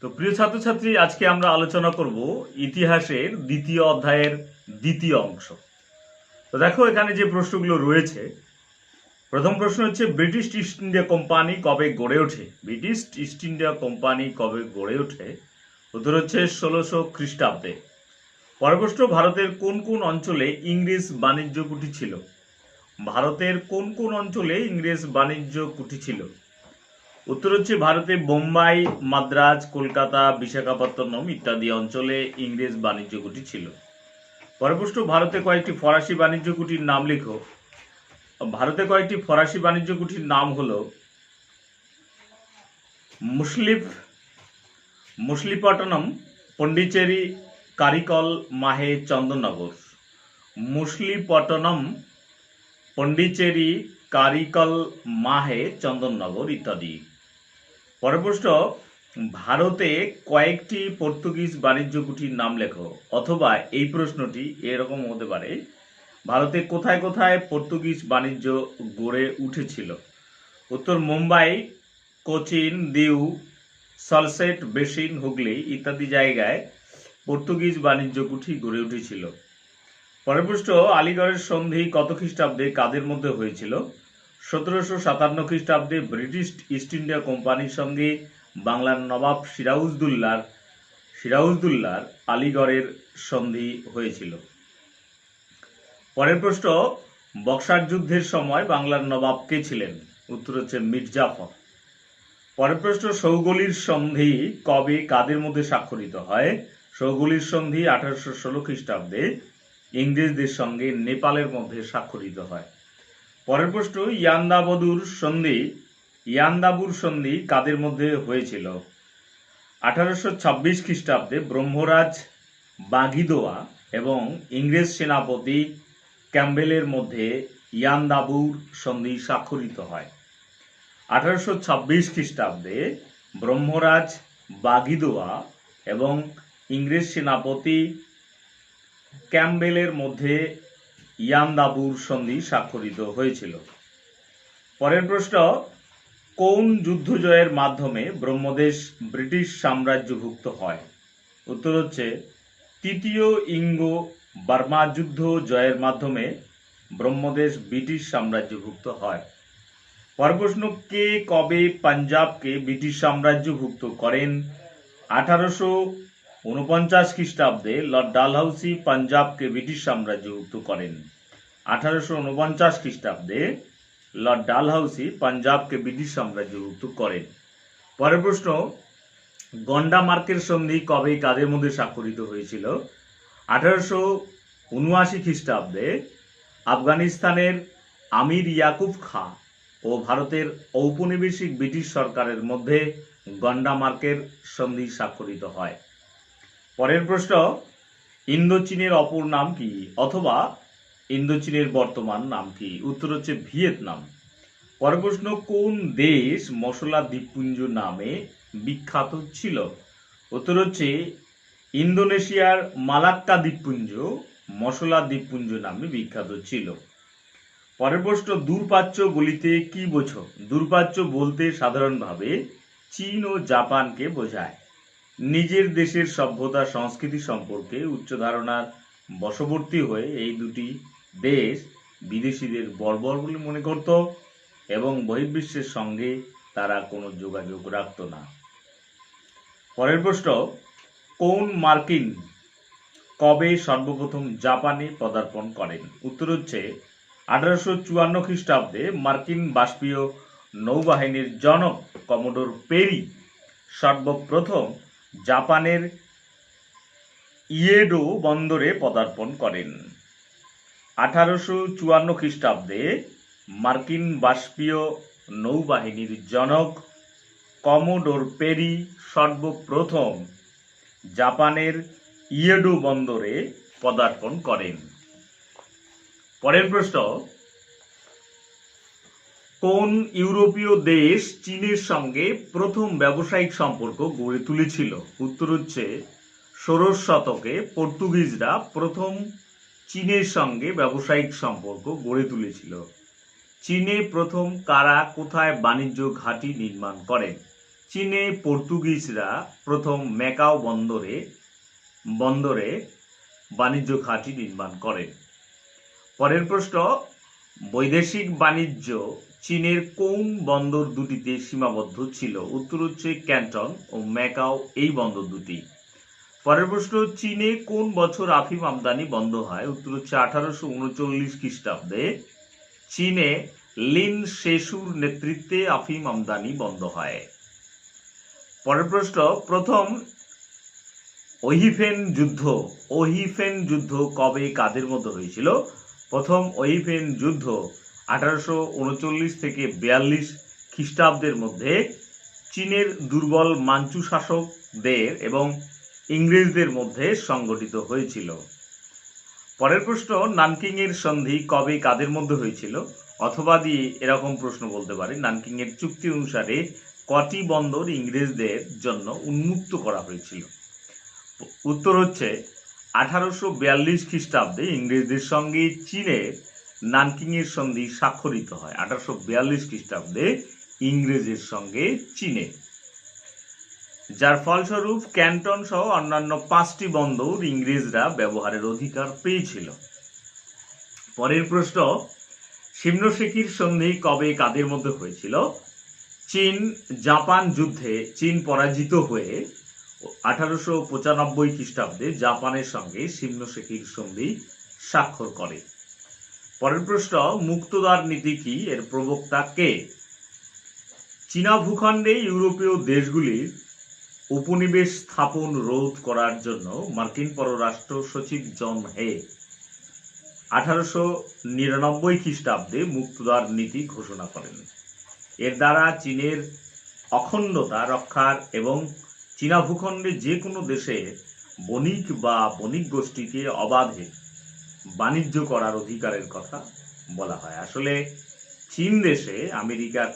তো প্রিয় ছাত্রছাত্রী, আজকে আমরা আলোচনা করব ইতিহাসের দ্বিতীয় অধ্যায়ের দ্বিতীয় অংশ। তো দেখো, এখানে যে প্রশ্নগুলো রয়েছে, প্রথম প্রশ্ন হচ্ছে ব্রিটিশ ইস্ট ইন্ডিয়া কোম্পানি কবে গড়ে ওঠে? ব্রিটিশ ইস্ট ইন্ডিয়া কোম্পানি কবে গড়ে ওঠে? উত্তর হচ্ছে 1600 খ্রিস্টাব্দে। পরের প্রশ্ন, ভারতের কোন কোন অঞ্চলে ইংরেজ বাণিজ্য কুঠি ছিল? ভারতের কোন কোন অঞ্চলে ইংরেজ বাণিজ্য কুঠি ছিল? উত্তর হচ্ছে ভারতে বোম্বাই, মাদ্রাজ, কলকাতা, বিশাখাপত্তনম ইত্যাদি অঞ্চলে ইংরেজ বাণিজ্য কুঠি ছিল। পরের প্রশ্ন, ভারতে কয়েকটি ফরাসি বাণিজ্য কুঠির নাম লেখো। ভারতে কয়েকটি ফরাসি বাণিজ্য কুঠির নাম হলো মুসলিপট্টনম, পন্ডিচেরি, কারিকল, মাহে, চন্দননগর। মুসলিপট্টনম, পন্ডিচেরি, কারিকল, মাহে, চন্দননগর ইত্যাদি। পরের প্রশ্ন, ভারতে কয়েকটি পর্তুগিজ বাণিজ্য কুঠির নাম লেখো। অথবা এই প্রশ্নটি এরকম হতে পারে, ভারতে কোথায় কোথায় পর্তুগিজ বাণিজ্য গড়ে উঠেছিল? উত্তর মুম্বাই, কোচিন, দিউ, সলসেট, বেসিন, হুগলি ইত্যাদি জায়গায় পর্তুগিজ বাণিজ্য কুঠি গড়ে উঠেছিল। পরের প্রশ্ন, আলিগড়ের সন্ধি কত খ্রিস্টাব্দে কাদের মধ্যে হয়েছিল? 1757 খ্রিস্টাব্দে ব্রিটিশ ইস্ট ইন্ডিয়া কোম্পানির সঙ্গে বাংলার নবাব সিরাজউদ্দৌলার আলিগড়ের সন্ধি হয়েছিল। পরের প্রশ্ন, বক্সার যুদ্ধের সময় বাংলার নবাব কে ছিলেন? উত্তর হচ্ছে মির্জাফর। পরের প্রশ্ন, সৌগলির সন্ধি কবে কাদের মধ্যে স্বাক্ষরিত হয়? সৌগলির সন্ধি 1816 খ্রিস্টাব্দে ইংরেজদের সঙ্গে নেপালের মধ্যে স্বাক্ষরিত হয়। পরের প্রশ্ন, ইয়ান্দাবুর সন্ধি কাদের মধ্যে হয়েছিল? 1826 খ্রিস্টাব্দে ব্রহ্মরাজ বাগিদোয়া এবং ইংরেজ সেনাপতি ক্যাম্বেলের মধ্যে ইয়ান্দাবুর সন্ধি স্বাক্ষরিত হয়। 1826 খ্রিস্টাব্দে ব্রহ্মরাজ বাগিদোয়া এবং ইংরেজ সেনাপতি ক্যাম্বেলের মধ্যে ইয়ান্দাবুর সন্ধি স্বাক্ষরিত হয়েছিল। পরের প্রশ্ন, কোন যুদ্ধ জয়ের মাধ্যমে ব্রহ্মদেশ ব্রিটিশ সাম্রাজ্যভুক্ত হয়? উত্তর হচ্ছে তৃতীয় ইঙ্গো বার্মা যুদ্ধ জয়ের মাধ্যমে ব্রহ্মদেশ ব্রিটিশ সাম্রাজ্যভুক্ত হয়। পরের প্রশ্ন, কে কবে পাঞ্জাবকে ব্রিটিশ সাম্রাজ্যভুক্ত করেন? 1849 খ্রিস্টাব্দে লর্ড ডালহাউসি পাঞ্জাবকে ব্রিটিশ সাম্রাজ্যভুক্ত করেন। 1849 খ্রিস্টাব্দে লর্ড ডালহাউসি পাঞ্জাবকে ব্রিটিশ সাম্রাজ্যভুক্ত করেন। পরের প্রশ্ন, গন্ডামার্কের সন্ধি কবে কাদের মধ্যে স্বাক্ষরিত হয়েছিল? 1879 খ্রিস্টাব্দে আফগানিস্তানের আমির ইয়াকুব খাঁ ও ভারতের ঔপনিবেশিক ব্রিটিশ সরকারের মধ্যে গন্ডামার্কের সন্ধি স্বাক্ষরিত হয়। পরের প্রশ্ন, ইন্দোচীনের অপর নাম কি? অথবা ইন্দোচীনের বর্তমান নাম কি? উত্তর হচ্ছে ভিয়েতনাম। পরের প্রশ্ন, কোন দেশ মশলা দ্বীপপুঞ্জ নামে বিখ্যাত ছিল? উত্তর হচ্ছে ইন্দোনেশিয়ার মালাক্কা দ্বীপপুঞ্জ মশলা দ্বীপপুঞ্জ নামে বিখ্যাত ছিল। পরের প্রশ্ন, দূরপ্রাচ্য বলিতে কি বোঝো? দূরপ্রাচ্য বলতে সাধারণভাবে চীন ও জাপানকে বোঝায়। নিজের দেশের সভ্যতা সংস্কৃতি সম্পর্কে উচ্চ ধারণার বশবর্তী হয়ে এই দুটি দেশ বিদেশিদের বর্বর বলে মনে করত এবং বহির্বিশ্বের সঙ্গে তারা কোনো যোগাযোগ রাখত না। পরের প্রশ্ন, কোন মার্কিন কবে সর্বপ্রথম জাপানে পদার্পণ করেন? উত্তর হচ্ছে 1854 খ্রিস্টাব্দে মার্কিন বাষ্পীয় নৌবাহিনীর জনক কমোডোর পেরি সর্বপ্রথম জাপানের ইয়েডো বন্দরে পদার্পণ করেন। 1854 খ্রিস্টাব্দে মার্কিন বাষ্পীয় নৌবাহিনীর জনক কমোডোর পেরি সর্বপ্রথম জাপানের ইয়েডো বন্দরে পদার্পণ করেন। পরের প্রশ্ন, কোন ইউরোপীয় দেশ চীনের সঙ্গে প্রথম ব্যবসায়িক সম্পর্ক গড়ে তুলেছিল? উত্তর হচ্ছে 16 শতকে পর্তুগিজরা প্রথম চীনের সঙ্গে ব্যবসায়িক সম্পর্ক গড়ে তুলেছিল। চীনে প্রথম কারা কোথায় বাণিজ্য ঘাঁটি নির্মাণ করেন? চীনে পর্তুগিজরা প্রথম ম্যাকাও বন্দরে বাণিজ্য ঘাঁটি নির্মাণ করেন? পরের প্রশ্ন, বৈদেশিক বাণিজ্য চীনের কোন বন্দর দুটিতে সীমাবদ্ধ ছিল? উত্তর হচ্ছে ক্যান্টন ও ম্যাকাও এই বন্দর দুটি। পরের প্রশ্ন, চীনে কোন বছর আফিম আমদানি বন্ধ হয়? উত্তর হচ্ছে 1839 খ্রিস্টাব্দে চীনে লিন শেসুর নেতৃত্বে আফিম আমদানি বন্ধ হয়। পরের প্রশ্ন, প্রথম ওহিফেন যুদ্ধ কবে কাদের মধ্যে হয়েছিল? প্রথম ওহিফেন যুদ্ধ 1839 থেকে 42 খ্রিস্টাব্দের মধ্যে চীনের দুর্বল মাঞ্চু শাসকদের এবং ইংরেজদের মধ্যে সংগঠিত হয়েছিল। পরের প্রশ্ন, নানকিং এর সন্ধি কবে কাদের মধ্যে হয়েছিল? অথবা দিয়ে এরকম প্রশ্ন বলতে পারে, নানকিং এর চুক্তি অনুসারে কটি বন্দর ইংরেজদের জন্য উন্মুক্ত করা হয়েছিল? উত্তর হচ্ছে 1842 খ্রিস্টাব্দে ইংরেজদের সঙ্গে চীনের নানকিং এর সন্ধি স্বাক্ষরিত হয়। 1842 খ্রিস্টাব্দে ইংরেজের সঙ্গে চীনে, যার ফলস্বরূপ ক্যান্টন সহ অন্যান্য 5টি বন্দর ইংরেজরা ব্যবহারের অধিকার পেয়েছিল। পরের প্রশ্ন, শিমনোসেকির সন্ধি কবে কাদের মধ্যে হয়েছিল? চীন জাপান যুদ্ধে চীন পরাজিত হয়ে 1895 খ্রিস্টাব্দে জাপানের সঙ্গে শিমনোসেকির সন্ধি স্বাক্ষর করে। পরের প্রশ্ন, মুক্তদ্বার নীতি কি? এর প্রবক্তা কে? চীনা ভূখণ্ডে ইউরোপীয় দেশগুলির উপনিবেশ স্থাপন রোধ করার জন্য মার্কিন পররাষ্ট্র সচিব জন হে 1899 খ্রিস্টাব্দে মুক্তদ্বার নীতি ঘোষণা করেন। এর দ্বারা চীনের অখণ্ডতা রক্ষার এবং চীনা ভূখণ্ডে যে কোনো দেশের বণিক বা বণিক গোষ্ঠীকে অবাধে বাণিজ্য করার অধিকারের কথা বলা হয়। আসলে চীন দেশে আমেরিকার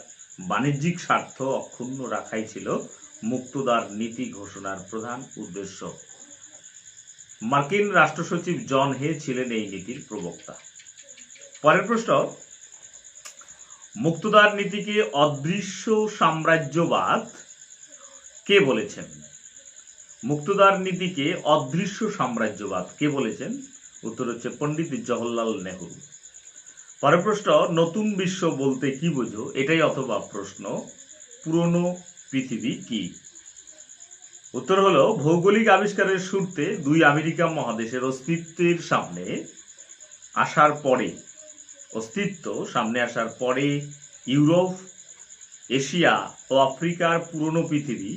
বাণিজ্যিক স্বার্থ অক্ষুণ্ণ রাখাই ছিল মুক্তদ্বার নীতি ঘোষণার প্রধান উদ্দেশ্য। মার্কিন রাষ্ট্র সচিব জন হে ছিলেন এই নীতির প্রবক্তা। পরের প্রশ্ন, মুক্তদ্বার নীতিকে অদৃশ্য সাম্রাজ্যবাদ কে বলেছেন? মুক্তদ্বার নীতিকে অদৃশ্য সাম্রাজ্যবাদ কে বলেছেন? উত্তর হচ্ছে পণ্ডিত জওহরলাল নেহরু। পরের প্রশ্ন, নতুন বিশ্ব বলতে কি বোঝো? এটাই অথবা প্রশ্ন, পুরনো পৃথিবী কি? উত্তর হলো, ভৌগোলিক আবিষ্কারের শুরুতে দুই আমেরিকা মহাদেশের অস্তিত্বের সামনে আসার পরে ইউরোপ, এশিয়া ও আফ্রিকার পুরনো পৃথিবী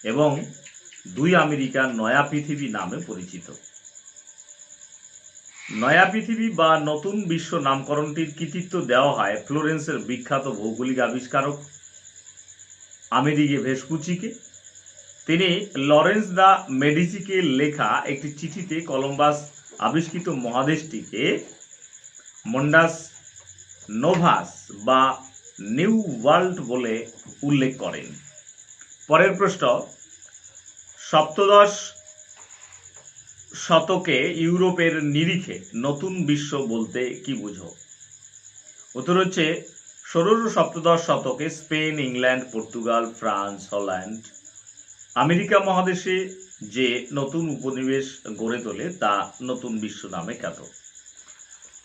এবং দুই আমেরিকার নয়া পৃথিবী নামে পরিচিত। নয়া পৃথিবী বা নতুন বিশ্ব নামকরণটির কৃতিত্ব দেওয়া হয় ফ্লোরেন্সের বিখ্যাত ভৌগোলিক আবিষ্কারক আমেরিগো ভেসপুচিকে। তিনি লরেন্স দ্য মেডিচিকে লেখা একটি চিঠিতে কলম্বাস আবিষ্কৃত মহাদেশটিকে মন্ডাস নোভাস বা নিউ ওয়ার্ল্ড বলে উল্লেখ করেন। পরের প্রশ্ন, সপ্তদশ শতকে ইউরোপের নিরিখে নতুন বিশ্ব বলতে কি বুঝো? উত্তর হচ্ছে, ষোড়শ সপ্তদশ শতকে Spain, England, Portugal, France, Holland America মহাদেশে যে নতুন উপনিবেশ গড়ে তোলে তা নতুন বিশ্ব নামে খ্যাত।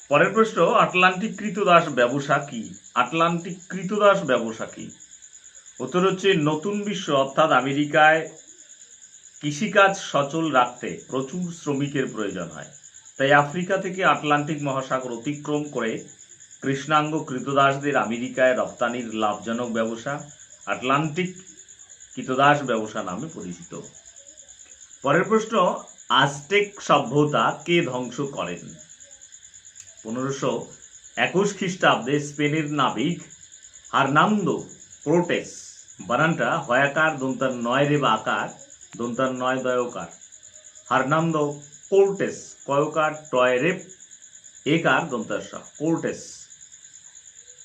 পরের প্রশ্ন, আটলান্টিক কৃতদাস ব্যবসা কি? আটলান্টিক কৃতদাস ব্যবসা কি? উত্তর হচ্ছে, নতুন বিশ্ব অর্থাৎ আমেরিকায় কৃষিকাজ সচল রাখতে প্রচুর শ্রমিকের প্রয়োজন হয়, তাই আফ্রিকা থেকে আটলান্টিক মহাসাগর অতিক্রম করে কৃষ্ণাঙ্গ কৃতদাসদের আমেরিকায় রপ্তানির লাভজনক ব্যবসা আটলান্টিক কৃতদাস ব্যবসা নামে পরিচিত। পরের প্রশ্ন, আজটেক সভ্যতা কে ধ্বংস করেন? 1521 খ্রিস্টাব্দে স্পেনের নাবিক হার্নান্দো কোর্টেস, বানানটা হয়াকার দন্তার নয় রেবা আকার দন্তার নয় দয়কার, হার্নান্দো কোর্টেস কয়কার টয় রেপ একার দন্তার কোর্টেস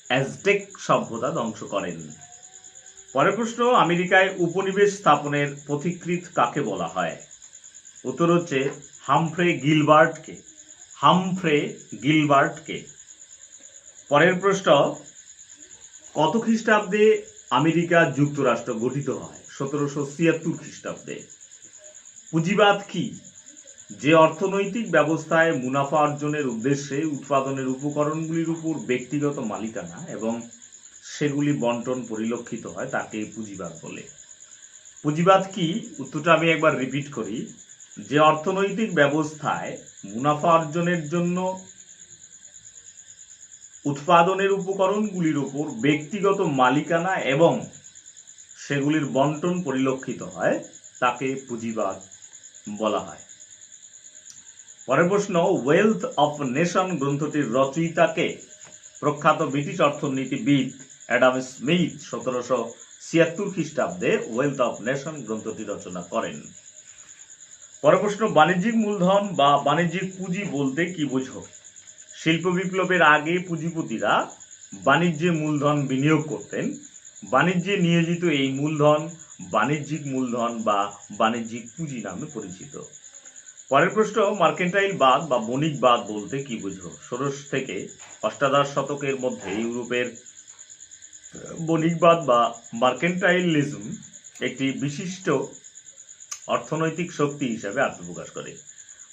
অ্যাজটেক সভ্যতা ধ্বংস করেন। পরের প্রশ্ন, আমেরিকায় উপনিবেশ স্থাপনের পথিকৃৎ কাকে বলা হয়? উত্তর হচ্ছে, হামফ্রে গিলবার্টকে। পরের প্রশ্ন, কত খ্রিস্টাব্দে আমেরিকা যুক্তরাষ্ট্র গঠিত হয় 1776 খ্রিস্টাব্দে। পুঁজিবাদ কি? যে অর্থনৈতিক ব্যবস্থায় মুনাফা অর্জনের উদ্দেশ্যে উৎপাদনের উপকরণগুলির উপর ব্যক্তিগত মালিকানা এবং সেগুলি বন্টন পরিলক্ষিত হয় তাকে পুঁজিবাদ বলে। পুঁজিবাদ কি? উত্তরটা আমি একবার রিপিট করি। যে অর্থনৈতিক ব্যবস্থায় মুনাফা অর্জনের জন্য উৎপাদনের উপকরণগুলির উপর ব্যক্তিগত মালিকানা এবং সেগুলির বন্টন পরিলক্ষিত হয় তাকে পুঁজিবাদ বলা হয়। পরের প্রশ্ন, ওয়েলথ অফ নেশন গ্রন্থটির রচয়িতাকে? প্রখ্যাত ব্রিটিশ অর্থনীতিবিদ অ্যাডাম স্মিথ 1776 খ্রিস্টাব্দে ওয়েলথ অফ নেশন গ্রন্থটি রচনা করেন। পরের প্রশ্ন, বাণিজ্যিক মূলধন বা বাণিজ্যিক পুঁজি বলতে কি বোঝো? শিল্প বিপ্লবের আগে পুঁজিপতিরা বাণিজ্যে মূলধন বিনিয়োগ করতেন। বাণিজ্যে নিয়োজিত এই মূলধন বাণিজ্যিক মূলধন বা বাণিজ্যিক পুঁজি নামে পরিচিত। পরের প্রশ্ন, মার্কেন্টাইলবাদ বা বণিকবাদ বলতে কি বোঝো? 16 থেকে অষ্টাদশ শতকের মধ্যে ইউরোপের বণিকবাদ বা মার্কেন্টাইলিজম একটি বিশিষ্ট অর্থনৈতিক শক্তি হিসেবে আত্মপ্রকাশ করে।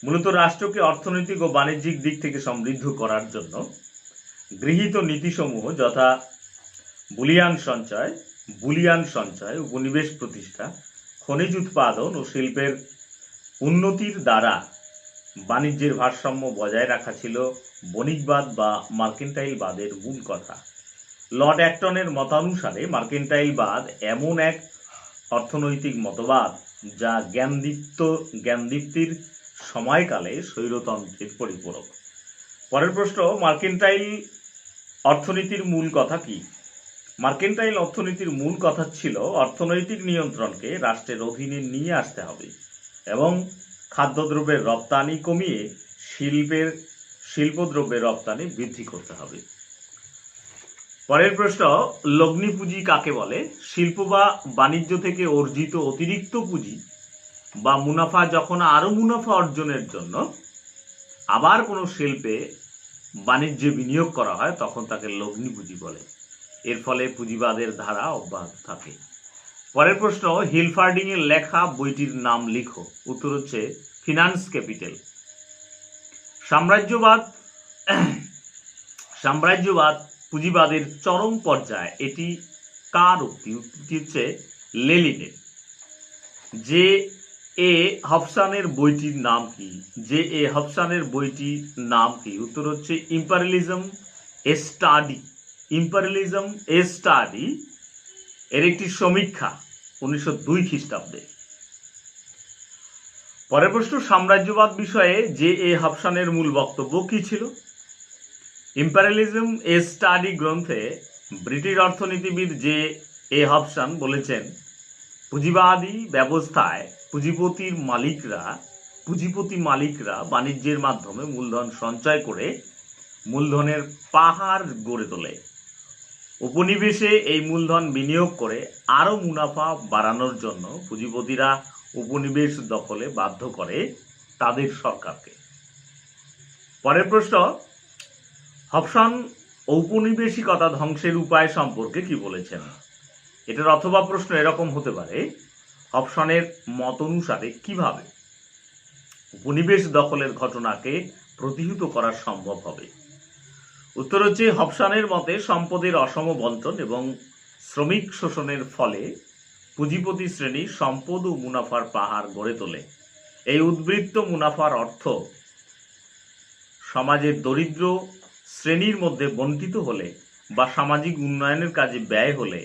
মূলত রাষ্ট্রকে অর্থনৈতিক ও বাণিজ্যিক দিক থেকে সমৃদ্ধ করার জন্য গৃহীত নীতিসমূহ যথা বুলিয়ান সঞ্চয়, উপনিবেশ প্রতিষ্ঠা, খনিজ উৎপাদন ও শিল্পের উন্নতির দ্বারা বাণিজ্যের ভারসাম্য বজায় রাখা ছিল বণিকবাদ বা মার্কেন্টাইলবাদের মূল কথা। লর্ড অ্যাক্টনের মতানুসারে মার্কেন্টাইলবাদ এমন এক অর্থনৈতিক মতবাদ যা জ্ঞানদীপ্তির সময়কালে স্বৈরতন্ত্রের পরিপূরক। পরের প্রশ্ন, মার্কেন্টাইল অর্থনীতির মূল কথা কি? মার্কেন্টাইল অর্থনীতির মূল কথা ছিল অর্থনৈতিক নিয়ন্ত্রণকে রাষ্ট্রের অধীনে নিয়ে আসতে হবে এবং খাদ্যদ্রব্যের রপ্তানি কমিয়ে শিল্পদ্রব্যের রপ্তানি বৃদ্ধি করতে হবে। পরের প্রশ্ন, লগ্নি পুঁজি কাকে বলে? শিল্প বা বাণিজ্য থেকে অর্জিত অতিরিক্ত পুঁজি বা মুনাফা যখন আরো মুনাফা অর্জনের জন্য আবার কোনো শিল্পে বাণিজ্যে বিনিয়োগ করা হয় তখন তাকে লগ্নি পুঁজি বলে। এর ফলে পুঁজিবাদের ধারা অব্যাহত থাকে। পরের প্রশ্ন, হিলফার্ডিং এর লেখা বইটির নাম লিখো। উত্তর হচ্ছে ফিনান্স ক্যাপিটাল। সাম্রাজ্যবাদ পুঁজিবাদের চরম পর্যায়ে, এটি কার উক্তি? উক্তিটি হচ্ছে লেনিনের। জে এ হবসনের বইটির নাম কি? উত্তর হচ্ছে ইম্পেরিয়ালিজম এ স্টাডি এর একটি সমীক্ষা 1902 খ্রিস্টাব্দে। পরের প্রশ্ন, সাম্রাজ্যবাদ বিষয়ে জে এ হবসনের মূল বক্তব্য কি ছিল? ইম্পেরিয়ালিজম এ স্টাডি গ্রন্থে ব্রিটিশ অর্থনীতিবিদ জে এ হবসন বলেছেন, পুঁজিবাদী ব্যবস্থায় পুঁজিপতি মালিকরা বাণিজ্যের মাধ্যমে মূলধন সঞ্চয় করে মূলধনের পাহাড় গড়ে তোলে। উপনিবেশে এই মূলধন বিনিয়োগ করে আরো মুনাফা বাড়ানোর জন্য পুঁজিপতিরা উপনিবেশ দখলে বাধ্য করে তাদের সরকারকে। পরের প্রশ্ন, হবসন ঔপনিবেশিকতা ধ্বংসের উপায় সম্পর্কে কি বলেছেন? এটার অথবা প্রশ্ন এরকম হতে পারে, হবসনের মত অনুসারে কিভাবে উপনিবেশ দখলের ঘটনাকে প্রতিহত করা সম্ভব হবে? উত্তর হচ্ছে হবসনের মতে সম্পদের অসম বন্টন এবং শ্রমিক শোষণের ফলে পুঁজিপতি শ্রেণী সম্পদ ও মুনাফার পাহাড় গড়ে তোলে। এই উদ্বৃত্ত মুনাফার অর্থ সমাজের দরিদ্র শ্রেণীর মধ্যে বণ্টিত হলে বা সামাজিক উন্নয়নের কাজে ব্যয় হলে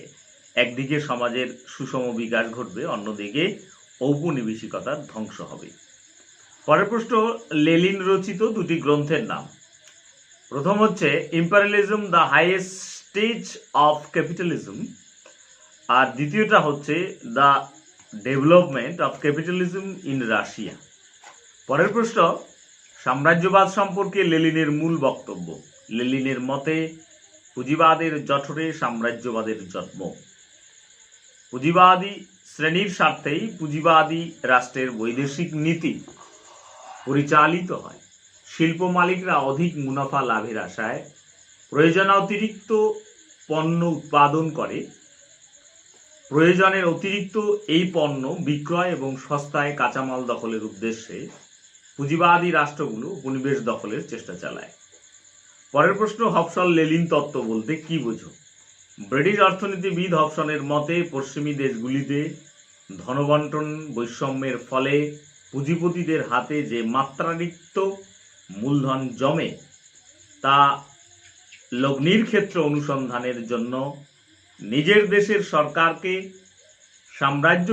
একদিকে সমাজের সুষম বিকাশ ঘটবে, অন্যদিকে ঔপনিবেশিকতার ধ্বংস হবে। পরের প্রশ্ন, লেনিন রচিত দুটি গ্রন্থের নাম। প্রথম হচ্ছে imperialism the highest stage of capitalism, আর দ্বিতীয়টা হচ্ছে the development of capitalism in Russia. পরের প্রশ্ন, সাম্রাজ্যবাদ সম্পর্কে লেনিনের মূল বক্তব্য। লেনিনের মতে পুঁজিবাদের জঠরে সাম্রাজ্যবাদের জন্ম। পুঁজিবাদী শ্রেণীর স্বার্থেই পুঁজিবাদী রাষ্ট্রের বৈদেশিক নীতি পরিচালিত হয়। শিল্প মালিকরা অধিক মুনাফা লাভের আশায় প্রয়োজনাতিরিক্ত পণ্য উৎপাদন করে প্রয়োজনের অতিরিক্ত এই পণ্য বিক্রয় এবং সস্তায় কাঁচামাল দখলের উদ্দেশ্যে পুঁজিবাদী রাষ্ট্রগুলো উপনিবেশ দখলের চেষ্টা চালায়। পরের প্রশ্ন, হবসন লেলিন তত্ত্ব বলতে কি বোঝো? ব্রিটিশ অর্থনীতিবিদ হবসনের মতে পশ্চিমী দেশগুলিতে ধনবন্টন বৈষম্যের ফলে পুঁজিপতিদের হাতে যে মাত্রাতিরিক্ত মূলধন জমে তা লগ্নির ক্ষেত্র অনুসন্ধানের জন্য নিজের দেশের সরকারকে সাম্রাজ্য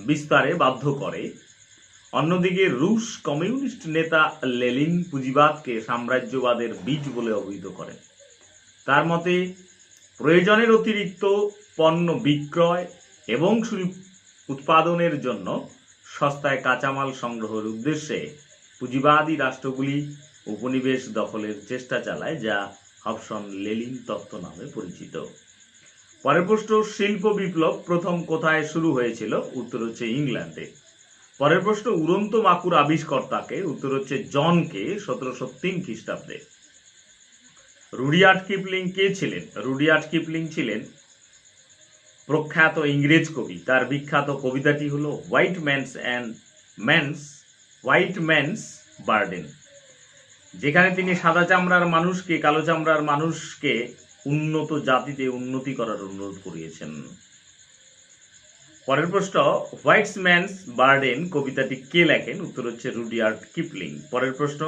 বিস্তারে বাধ্য করে। অন্যদিকে রুশ কমিউনিস্ট নেতা লেনিন পুঁজিবাদকে সাম্রাজ্যবাদের বীজ বলে অভিহিত করেন। তার মতে প্রয়োজনের অতিরিক্ত পণ্য বিক্রয় এবং উৎপাদনের জন্য সস্তায় কাঁচামাল সংগ্রহের উদ্দেশ্যে পুঁজিবাদী রাষ্ট্রগুলি উপনিবেশ দখলের চেষ্টা চালায়, যা হবসন লেনিন তত্ত্ব নামে পরিচিত। পরের প্রশ্ন, শিল্প বিপ্লব প্রথম কোথায় শুরু হয়েছিল? উত্তর হচ্ছে ইংল্যান্ডে। পরের প্রশ্ন, উড়ন্ত মাকুর আবিষ্কর্তাকে? উত্তর হচ্ছে জনকে, 1703 খ্রিস্টাব্দে। রুডিয়ার্ড কিপলিং কে ছিলেন? রুডিয়ার্ড কিপলিং ছিলেন প্রখ্যাত ইংরেজ কবি। তার বিখ্যাত কবিতাটি হলো হোয়াইট ম্যানস বার্ডেন, যেখানে তিনি সাদা চামড়ার মানুষকে কালো চামড়ার মানুষকে উন্নত জাতিতে উন্নতি করার অনুরোধ করিয়েছেন। পরের প্রশ্ন, হোয়াইট ম্যানস বার্ডেন কবিতাটি কে লেখেন? উত্তর হচ্ছে রুডিয়ার্ড কিপলিং। পরের প্রশ্ন,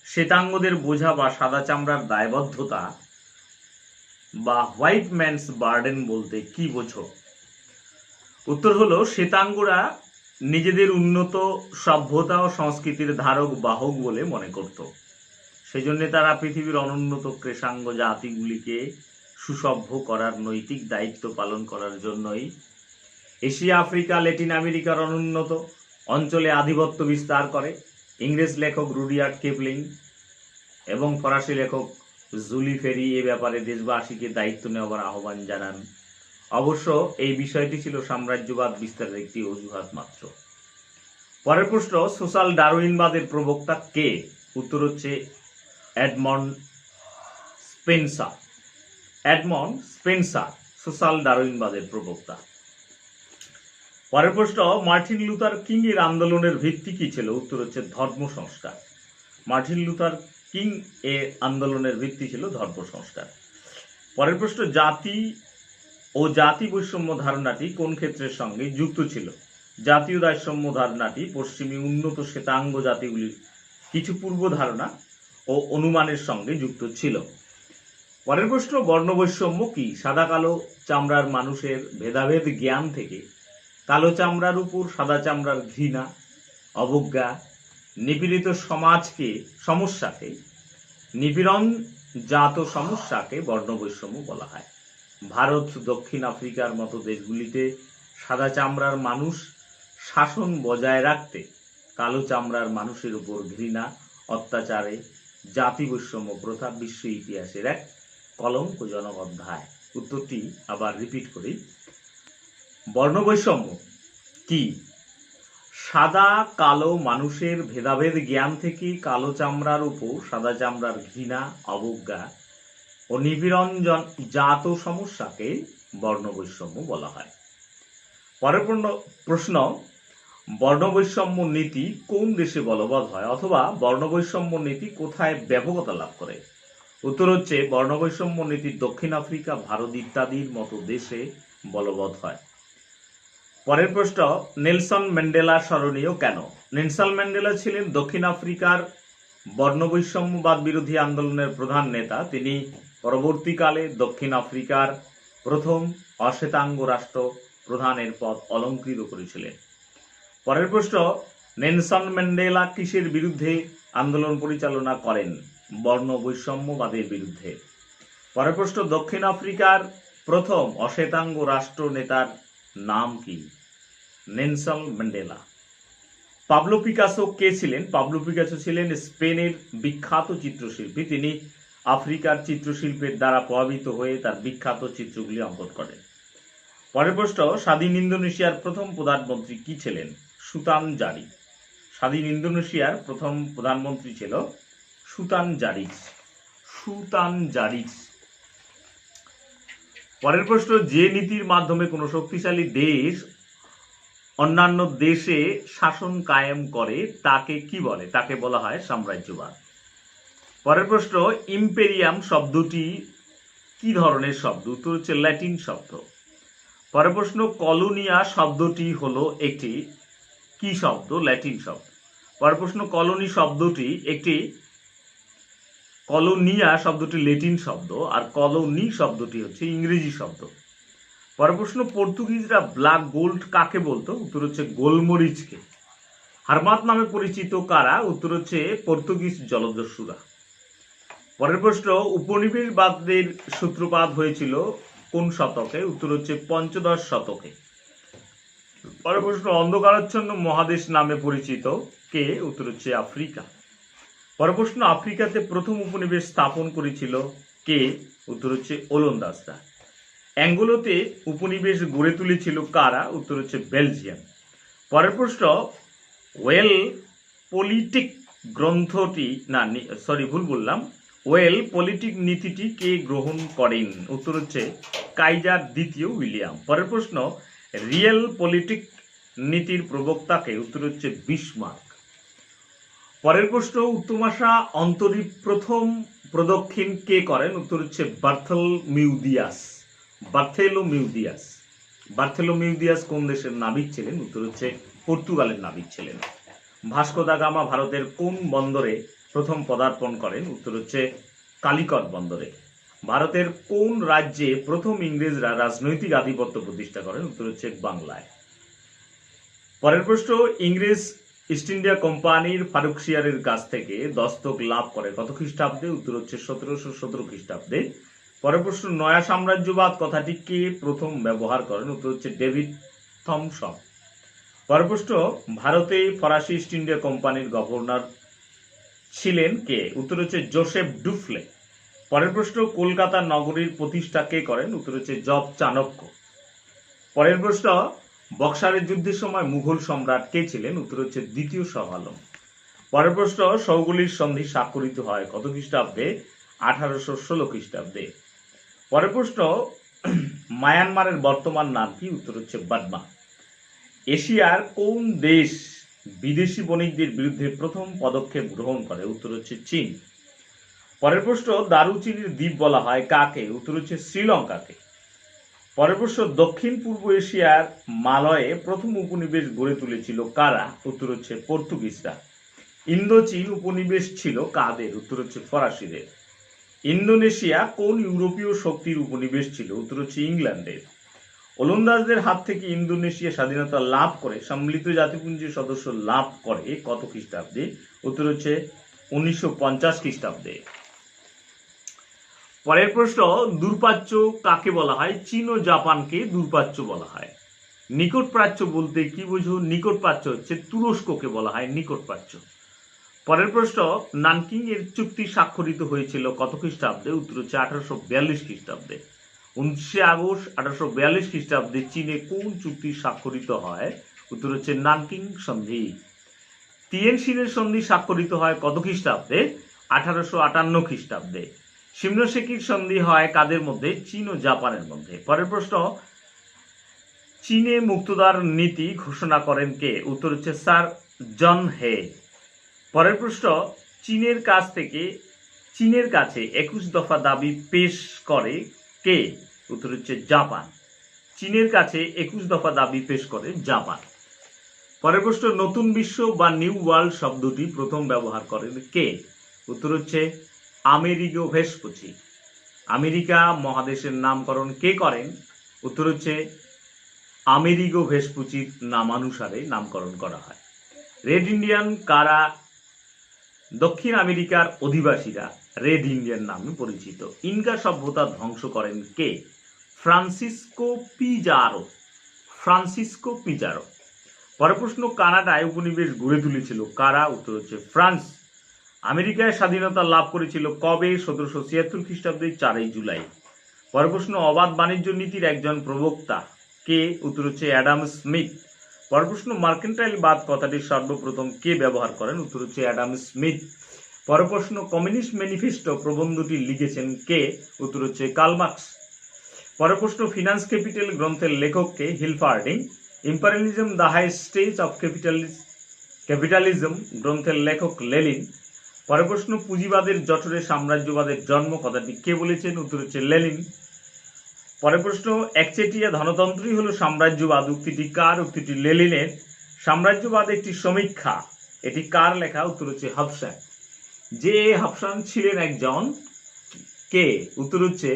শ্বেতাঙ্গদের বোঝা বা সাদা চামড়ার দায়বদ্ধতা বা হোয়াইট ম্যানস বার্ডেন বলতে কি বোঝো? উত্তর হলো, শ্বেতাঙ্গরা নিজেদের উন্নত সভ্যতা ও সংস্কৃতির ধারক বাহক বলে মনে করত। সেই জন্য তারা পৃথিবীর অনুন্নত কৃষাঙ্গ জাতিগুলিকে সুসভ্য করার নৈতিক দায়িত্ব পালন করার জন্যই এশিয়া, আফ্রিকা, ল্যাটিন আমেরিকার অনুন্নত অঞ্চলে আধিপত্য বিস্তার করে। ইংরেজ লেখক রুডিয়ার্ড কিপলিং এবং ফরাসি লেখক জুলি ফেরি এ ব্যাপারে দেশবাসীকে দায়িত্ব নেওয়ার আহ্বান জানান। অবশ্য এই বিষয়টি ছিল সাম্রাজ্যবাদ বিস্তারের একটি অজুহাত মাত্র। পরের প্রশ্ন, সোশ্যাল ডারউইনবাদের প্রবক্তা কে? উত্তর হচ্ছে এডমন্ড স্পেন্সার সোশ্যাল ডারউইনবাদের প্রবক্তা। পরের প্রশ্ন, মার্টিন লুথার কিং এর আন্দোলনের ভিত্তি কি ছিল? উত্তর হচ্ছে ধর্ম সংস্কার। মার্টিন লুথার কিং এর আন্দোলনের ভিত্তি ছিল ধর্ম সংস্কার। পরের প্রশ্ন, জাতি বৈষম্য ধারণাটি কোন ক্ষেত্রের সঙ্গে যুক্ত ছিল? জাতীয় বৈষম্য ধারণাটি পশ্চিমী উন্নত শ্বেতাঙ্গ জাতিগুলির কিছু পূর্ব ধারণা ও অনুমানের সঙ্গে যুক্ত ছিল। পরের প্রশ্ন, বর্ণবৈষম্য কি? সাদা কালো চামড়ার মানুষের ভেদাভেদ জ্ঞান থেকে কালো চামড়ার উপর সাদা চামড়ার ঘৃণা, অবজ্ঞা, নিপীড়িত নিপীড়নজাত সমস্যাকে বর্ণবৈষম্য বলা হয়। ভারত, দক্ষিণ আফ্রিকার মতো দেশগুলিতে সাদা চামড়ার মানুষ শাসন বজায় রাখতে কালো চামড়ার মানুষের উপর ঘৃণা, অত্যাচারে জাতি বৈষম্য প্রথা বিশ্ব ইতিহাসের এক কলঙ্কজনক অধ্যায়। উত্তরটি আবার রিপিট করি, বর্ণবৈষম্য কি? সাদা কালো মানুষের ভেদাভেদ জ্ঞান থেকে কালো চামড়ার উপর সাদা চামড়ার ঘৃণা, অবজ্ঞা ও নিপীড়নজাত সমস্যাকে বর্ণবৈষম্য বলা হয়। পরের প্রশ্ন, বর্ণবৈষম্য নীতি কোন দেশে বলবৎ হয়, অথবা বর্ণবৈষম্য নীতি কোথায় ব্যাপকতা লাভ করে? উত্তর হচ্ছে, বর্ণবৈষম্য নীতি দক্ষিণ আফ্রিকা, ভারত ইত্যাদির মতো দেশে বলবৎ হয়। পরের প্রশ্ন, নেলসন ম্যান্ডেলা স্মরণীয় কেন? নেলসন ম্যান্ডেলা ছিলেন দক্ষিণ আফ্রিকার বর্ণবৈষম্যবাদ বিরোধী আন্দোলনের প্রধান নেতা। তিনি পরবর্তীকালে দক্ষিণ আফ্রিকার প্রথম অশ্বেতাঙ্গ রাষ্ট্র প্রধানের পদ অলঙ্কৃত করেছিলেন। পরের প্রশ্ন, নেলসন ম্যান্ডেলা কিসের বিরুদ্ধে আন্দোলন পরিচালনা করেন? বর্ণবৈষম্যবাদের বিরুদ্ধে। পরের প্রশ্ন, দক্ষিণ আফ্রিকার প্রথম অশ্বেতাঙ্গ রাষ্ট্র নেতার নাম কি? Nelson Mandela. পাবলো পিকাসো কে ছিলেন? পাবলো পিকাসো ছিলেন স্পেনের বিখ্যাত চিত্রশিল্পী। তিনি আফ্রিকার চিত্রশিল্পের দ্বারা প্রভাবিত হয়ে তার বিখ্যাত চিত্রগুলি অঙ্কন করেন। পরের প্রশ্ন, স্বাধীন ইন্দোনেশিয়ার প্রথম প্রধানমন্ত্রী কি ছিলেন? সুতান জারি। স্বাধীন ইন্দোনেশিয়ার প্রথম প্রধানমন্ত্রী ছিল সুতান জারিজ। পরের প্রশ্ন, যে নীতির মাধ্যমে কোনো শক্তিশালী দেশ অন্যান্য দেশে শাসন কায়েম করে তাকে কি বলে? তাকে বলা হয় সাম্রাজ্যবাদ। পরের প্রশ্ন, ইম্পেরিয়াম শব্দটি কি ধরনের শব্দ? উত্তর হচ্ছে ল্যাটিন শব্দ। পরের প্রশ্ন, কলোনিয়া শব্দটি হলো একটি কি শব্দ? ল্যাটিন শব্দ। পরের প্রশ্ন, কলোনি শব্দটি একটি কলোনিয়া শব্দটি ল্যাটিন শব্দ আর কলোনি শব্দটি হচ্ছে ইংরেজি শব্দ। পরের প্রশ্ন, পর্তুগিজরা ব্ল্যাক গোল্ড কাকে বলতো? উত্তর হচ্ছে গোলমরিচকে। হারমাত নামে পরিচিত কারা? উত্তর হচ্ছে পর্তুগিজ জলদস্যুরা। পরের প্রশ্ন, উপনিবেশবাদের সূত্রপাত হয়েছিল কোন শতকে? উত্তর হচ্ছে পঞ্চদশ শতকে। পরের প্রশ্ন, অন্ধকারাচ্ছন্ন মহাদেশ নামে পরিচিত কে? উত্তর হচ্ছে আফ্রিকা। পরের প্রশ্ন, আফ্রিকাতে প্রথম উপনিবেশ স্থাপন করেছিল কে? উত্তর হচ্ছে ওলন্দাজরা। অ্যাঙ্গোলাতে উপনিবেশ গড়ে তুলেছিল কারা? উত্তর হচ্ছে বেলজিয়াম। পরের প্রশ্ন, ওয়েল পলিটিক গ্রন্থটি ভুল বললাম, ওয়েল পলিটিক নীতিটি কে গ্রহণ করেন? উত্তর হচ্ছে কাইজার দ্বিতীয় উইলিয়াম। পরের প্রশ্ন, রিয়েল পলিটিক নীতির প্রবক্তাকে? উত্তর হচ্ছে বিসমার্ক। পরের প্রশ্ন, উত্তমাশা অন্তরীপ প্রথম প্রদক্ষিণ কে করেন? উত্তর হচ্ছে বার্থেলোমিউদিয়াস কোন দেশের নাবিক ছিলেন? উত্তর হচ্ছে পর্তুগালের নাবিক ছিলেন। ভাস্কো দা গামা ভারতের কোন বন্দরে প্রথম পদার্পণ করেন? উত্তর হচ্ছে কালিকট বন্দরে। ভারতের কোন রাজ্যে প্রথম ইংরেজরা রাজনৈতিক আধিপত্য প্রতিষ্ঠা করেন? উত্তর হচ্ছে বাংলায়। পরের প্রশ্ন, ইংরেজ ইস্ট ইন্ডিয়া কোম্পানির ফারুকশিয়ারের কাছ থেকে দস্তক লাভ করে কত খ্রিস্টাব্দে? উত্তর হচ্ছে 1717 খ্রিস্টাব্দে। পরের প্রশ্ন, নয়া সাম্রাজ্যবাদ কথাটি কে প্রথম ব্যবহার করেন? উত্তর হচ্ছে ডেভিড থমসন। পরের প্রশ্ন, ভারতে ফরাসি ইস্ট ইন্ডিয়া কোম্পানির গভর্নর ছিলেন কে? উত্তর হচ্ছে জোসেফ ডুফলে। পরের প্রশ্ন, কলকাতা নগরীর প্রতিষ্ঠা কে করেন? উত্তর হচ্ছে জব চাণক্য। পরের প্রশ্ন, বক্সারের যুদ্ধের সময় মুঘল সম্রাট কে ছিলেন? উত্তর হচ্ছে দ্বিতীয় শাহ আলম। পরের প্রশ্ন, সৌগলির সন্ধি স্বাক্ষরিত হয় কত খ্রিস্টাব্দে? 1816 খ্রিস্টাব্দে। পরের প্রশ্ন, মায়ানমারের বর্তমান নাম কি? উত্তর হচ্ছে বার্মা। এশিয়ার কোন দেশ বিদেশি বণিকদের বিরুদ্ধে প্রথম পদক্ষেপ গ্রহণ করে? উত্তর হচ্ছে চীন। পরের প্রশ্ন, দারুচিনির দ্বীপ বলা হয় কাকে? উত্তর হচ্ছে শ্রীলঙ্কাকে। পরের প্রশ্ন, দক্ষিণ পূর্ব এশিয়ার মালয়ে প্রথম উপনিবেশ গড়ে তুলেছিল কারা? উত্তর হচ্ছে পর্তুগিজরা। ইন্দোচীন উপনিবেশ ছিল কাদের? উত্তর হচ্ছে ফরাসিদের। ইন্দোনেশিয়া কোন ইউরোপীয় শক্তির উপনিবেশ ছিল? উত্তর হচ্ছে ইংল্যান্ডের। ওলন্দাজদের হাত থেকে ইন্দোনেশিয়া স্বাধীনতা লাভ করে সম্মিলিত জাতিপুঞ্জের সদস্য লাভ করে কত খ্রিস্টাব্দে? উত্তর হচ্ছে 1950 খ্রিস্টাব্দে। পরের প্রশ্ন, দূরপ্রাচ্য কাকে বলা হয়? চীন ও জাপানকে দূরপ্রাচ্য বলা হয়। নিকট প্রাচ্য বলতে কি বোঝো? নিকট প্রাচ্য হচ্ছে তুরস্ককে বলা হয় নিকট প্রাচ্য। পরের প্রশ্ন, নানকিং এর চুক্তি স্বাক্ষরিত হয়েছিল কত খ্রিস্টাব্দে? উত্তর হচ্ছে 1842 খ্রিস্টাব্দে। 29 আগস্ট 1842 খ্রিস্টাব্দে চীনে কোন চুক্তি স্বাক্ষরিত হয়? উত্তর হচ্ছে নানকিং সন্ধি। তিয়েনশিনের সন্ধি স্বাক্ষরিত হয় কত খ্রিস্টাব্দে? 1858 খ্রিস্টাব্দে। শিমনোসেকির সন্ধি হয় কাদের মধ্যে? চীন ও জাপানের মধ্যে। পরের প্রশ্ন, চীনে মুক্তদার নীতি ঘোষণা করেন কে? উত্তর হচ্ছে স্যার জন হে। পরের প্রশ্ন, চীনের কাছে 21 দফা দাবি পেশ করে কে? উত্তর হচ্ছে জাপান। চীনের কাছে 21 দফা দাবি পেশ করে জাপান। পরের প্রশ্ন, নতুন বিশ্ব বা নিউ ওয়ার্ল্ড শব্দটি প্রথম ব্যবহার করেন কে? উত্তর হচ্ছে আমেরিগো ভেসপুচি। আমেরিকা মহাদেশের নামকরণ কে করেন? উত্তর হচ্ছে আমেরিগো ভেসপুচির নামানুসারে নামকরণ করা হয়। রেড ইন্ডিয়ান কারা? দক্ষিণ আমেরিকার অধিবাসীরা রেড ইন্ডিয়ান নামে পরিচিত। ইনকা সভ্যতা ধ্বংস করেন কে? Francisco Pizarro. পরের প্রশ্ন, কানাডায় উপনিবেশ গড়ে তুলেছিল কারা? উত্তর হচ্ছে ফ্রান্স। আমেরিকায় স্বাধীনতা লাভ করেছিল কবে? 1776 খ্রিস্টাব্দে 4 জুলাই। পরের প্রশ্ন, অবাধ বাণিজ্য নীতির একজন প্রবক্তা কে? উত্তর হচ্ছে অ্যাডাম স্মিথ। পরের প্রশ্ন, মার্কেন্টাইল বাদ কথাটি সর্বপ্রথম কে ব্যবহার করেন? উত্তর হচ্ছে অ্যাডাম স্মিথ। পরের প্রশ্ন, কমিউনিস্ট ম্যানিফেস্টো প্রবন্ধটি লিখেছেন কে? উত্তর হচ্ছে কার্ল মার্কস। পরের প্রশ্ন, ফিনান্স ক্যাপিটাল গ্রন্থের লেখককে? Hilferding. Imperialism the highest stage of capitalism গ্রন্থের লেখক লেনিন। পরের প্রশ্ন, পুঁজিবাদের জঠরে সাম্রাজ্যবাদের জন্ম কথাটি কে বলেছেন? উত্তর হচ্ছে লেনিন। পরের প্রশ্ন, একচেটিয়া ধনতন্ত্রই হলো সাম্রাজ্যবাদ উক্তিটি কার? উক্তিটি লেনিনের। সাম্রাজ্যবাদ একটি সমীক্ষা, এটি কার লেখা? উত্তর হচ্ছে হবসান। যে হবসান ছিলেন একজন কে? উত্তর হচ্ছে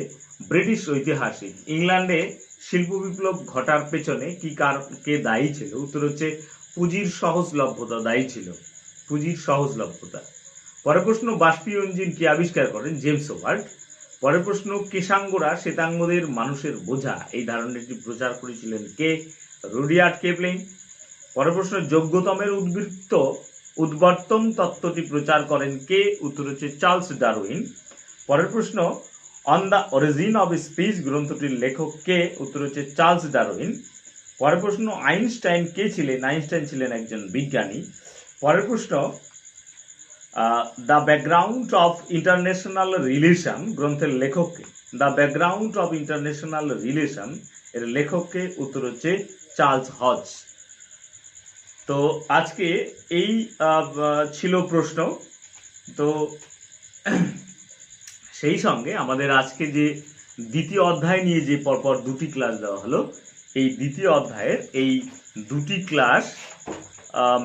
ব্রিটিশ ঐতিহাসিক। ইংল্যান্ডে শিল্প বিপ্লব ঘটার পেছনে কে দায়ী ছিল? উত্তর হচ্ছে পুঁজির সহজলভ্যতা দায়ী ছিল, পুঁজির সহজলভ্যতা। পরের প্রশ্ন, বাষ্পীয় ইঞ্জিন কে আবিষ্কার করেন? James Watt. পরের প্রশ্ন, কেশাঙ্গরা শ্বেতাঙ্গদের মানুষের বোঝা এই ধারণাটি প্রচার করেছিলেন কে? Rudyard Kipling. পরের প্রশ্ন, যোগ্যতমের উদ্বর্তন তত্ত্বটি প্রচার করেন কে? উত্তর হচ্ছে চার্লস ডারউইন। পরের প্রশ্ন, on the origin of speech গ্রন্থটির লেখক কে? উত্তর হচ্ছে চার্লস ডারউইন। পরের প্রশ্ন, আইনস্টাইন কে ছিলেন? আইনস্টাইন ছিলেন একজন বিজ্ঞানী। পরের প্রশ্ন, the background of international relation গ্রন্থের লেখক কে? The background of international relation এর লেখক কে? উত্তর হচ্ছে চার্লস হজ। তো আজকে এই ছিল প্রশ্ন। তো সেই সঙ্গে আমাদের আজকে যে দ্বিতীয় অধ্যায় নিয়ে যে পরপর দুটি ক্লাস দেওয়া হলো, এই দ্বিতীয় অধ্যায়ের এই দুটি ক্লাস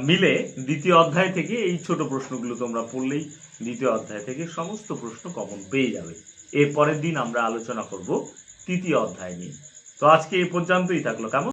মিলে দ্বিতীয় অধ্যায় থেকে এই ছোট প্রশ্নগুলো তোমরা পড়লেই দ্বিতীয় অধ্যায় থেকে সমস্ত প্রশ্ন কমন পেয়ে যাবে। এর পরের দিন আমরা আলোচনা করব তৃতীয় অধ্যায় নিয়ে। তো আজকে এই পর্যন্তই থাকলো। কেমন?